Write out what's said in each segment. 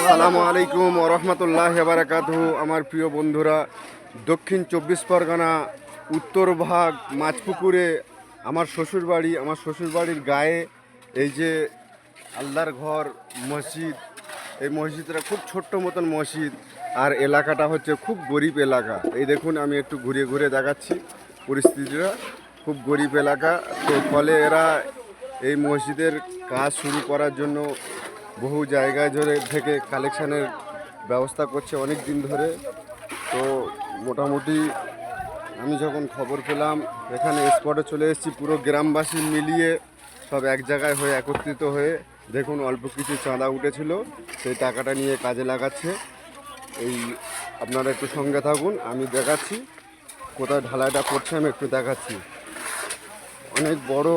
আসসালামু আলাইকুম ওয়া রাহমাতুল্লাহি ওয়া বারাকাতুহু। আমার প্রিয় বন্ধুরা, দক্ষিণ 24 পরগনা উত্তরভাগ মাছপুকুরে আমার শ্বশুরবাড়ির গায়ে এই যে আল্লাহর ঘর মসজিদ, এই মসজিদটা খুব ছোট্ট মতন মসজিদ। আর এলাকাটা হচ্ছে খুব গরিব এলাকা। এই দেখুন, আমি একটু ঘুরে ঘুরে দেখাচ্ছি পরিস্থিতিটা। খুব গরিব এলাকা, তো ফলে এরা এই মসজিদের কাজ শুরু করার জন্য বহু জায়গায় ধরে থেকে কালেকশানের ব্যবস্থা করছে অনেক দিন ধরে। তো মোটামুটি আমি যখন খবর পেলাম, এখানে স্পটে চলে এসেছি। পুরো গ্রামবাসী মিলিয়ে সব এক জায়গায় হয়ে একত্রিত হয়ে দেখুন, অল্প কিছু চাঁদা উঠেছিল, সেই টাকাটা নিয়ে কাজে লাগাচ্ছে। এই আপনারা একটু সঙ্গে থাকুন, আমি দেখাচ্ছি কোথায় ঢালাইটা করছে, আমি একটু দেখাচ্ছি। অনেক বড়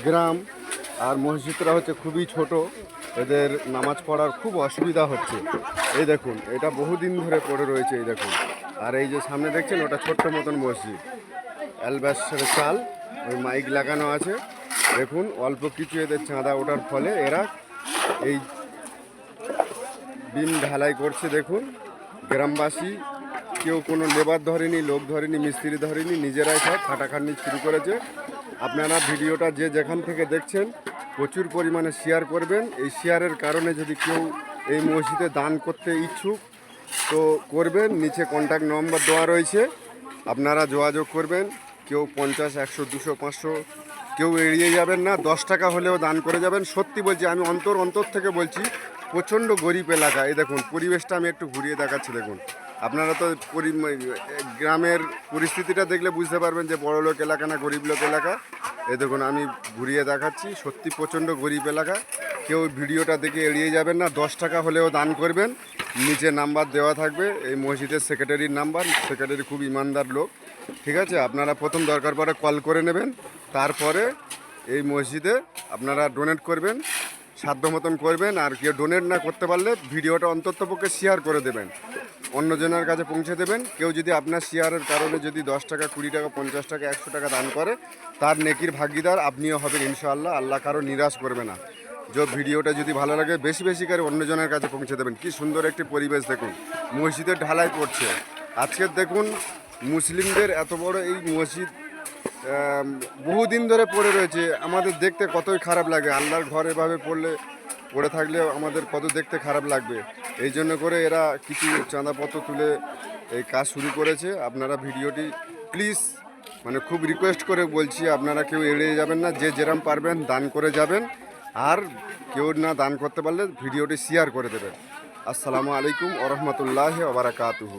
গ্রাম, আর মসজিদটা হচ্ছে খুবই ছোট, এদের নামাজ পড়ার খুব অসুবিধা হচ্ছে। এই দেখুন, এটা বহুদিন ধরে পড়ে রয়েছে, এই দেখুন। আর এই যে সামনে দেখছেন, ওটা ছোট্ট মতন মসজিদ, অ্যালবাসের চাল, ওই মাইক লাগানো আছে। দেখুন, অল্প কিছু এদের চাঁদা ওঠার ফলে এরা এই বিম ঢালাই করছে। দেখুন, গ্রামবাসী কেউ কোনো লেবার ধরেনি, লোক ধরেনি, মিস্ত্রি ধরেনি, নিজেরাই সব খাটাখাটনি শুরু করেছে। আপনারা ভিডিওটা যে যেখান থেকে দেখছেন প্রচুর পরিমাণে শেয়ার করবেন। এই শেয়ারের কারণে যদি কেউ এই মসজিদে দান করতে ইচ্ছুক তো করবেন, নিচে কন্ট্যাক্ট নম্বর দেওয়া রয়েছে, আপনারা যোগাযোগ করবেন। কেউ 50, 100, 200, 500 কেউ এড়িয়ে যাবেন না। 10 টাকা হলেও দান করে যাবেন। সত্যি বলছি, আমি অন্তর থেকে বলছি, প্রচণ্ড গরিব এলাকা। এই দেখুন, পরিবেশটা আমি একটু ঘুরিয়ে দেখাচ্ছি। দেখুন, আপনারা তো গ্রামের পরিস্থিতিটা দেখলে বুঝতে পারবেন যে বড় লোক এলাকা না গরিব লোক এলাকা। এই দেখুন, আমি ঘুরিয়ে দেখাচ্ছি, সত্যি প্রচণ্ড গরিব এলাকা। কেউ ভিডিওটা দেখে এড়িয়ে যাবেন না। 10 টাকা হলেও দান করবেন। নিচে নাম্বার দেওয়া থাকবে, এই মসজিদের সেক্রেটারির নাম্বার। সেক্রেটারি খুব ইমানদার লোক, ঠিক আছে। আপনারা প্রথম দরকার পড়ে কল করে নেবেন, তারপরে এই মসজিদে আপনারা ডোনেট করবেন, সাধ্য মতন করবেন। আর কেউ ডোনেট না করতে পারলে ভিডিওটা অন্ততপক্ষে শেয়ার করে দেবেন, অন্যজনের কাছে পৌঁছে দেবেন। কেউ যদি আপনার শেয়ারের কারণে যদি 10 টাকা, 20 টাকা, 50 টাকা, 100 টাকা দান করে, তার নেকির ভাগিদার আপনিও হবেন ইনশাআল্লাহ। আল্লাহ কারো নিরাশ করবে না। যে ভিডিওটা যদি ভালো লাগে বেশি বেশি করে অন্যজনের কাছে পৌঁছে দেবেন। কি সুন্দর একটি পরিবেশ দেখুন, মসজিদের ঢালাই পড়ছে। আজকের দেখুন, মুসলিমদের এত বড় এই মসজিদ বহুদিন ধরে পড়ে রয়েছে। আমাদের দেখতে কতই খারাপ লাগে, আল্লাহর ঘর এভাবে পড়ে থাকলে আমাদের কত দেখতে খারাপ লাগবে। এই জন্য করে এরা কিছু চাঁদাপত্র তুলে এই কাজ শুরু করেছে। আপনারা ভিডিওটি প্লিজ, মানে খুব রিকোয়েস্ট করে বলছি, আপনারা কেউ এড়িয়ে যাবেন না। যে যেরম পারবেন দান করে যাবেন, আর কেউ না দান করতে পারলে ভিডিওটি শেয়ার করে দেবেন। আসসালামু আলাইকুম ওয়া রাহমাতুল্লাহি ওয়া বারাকাতুহু।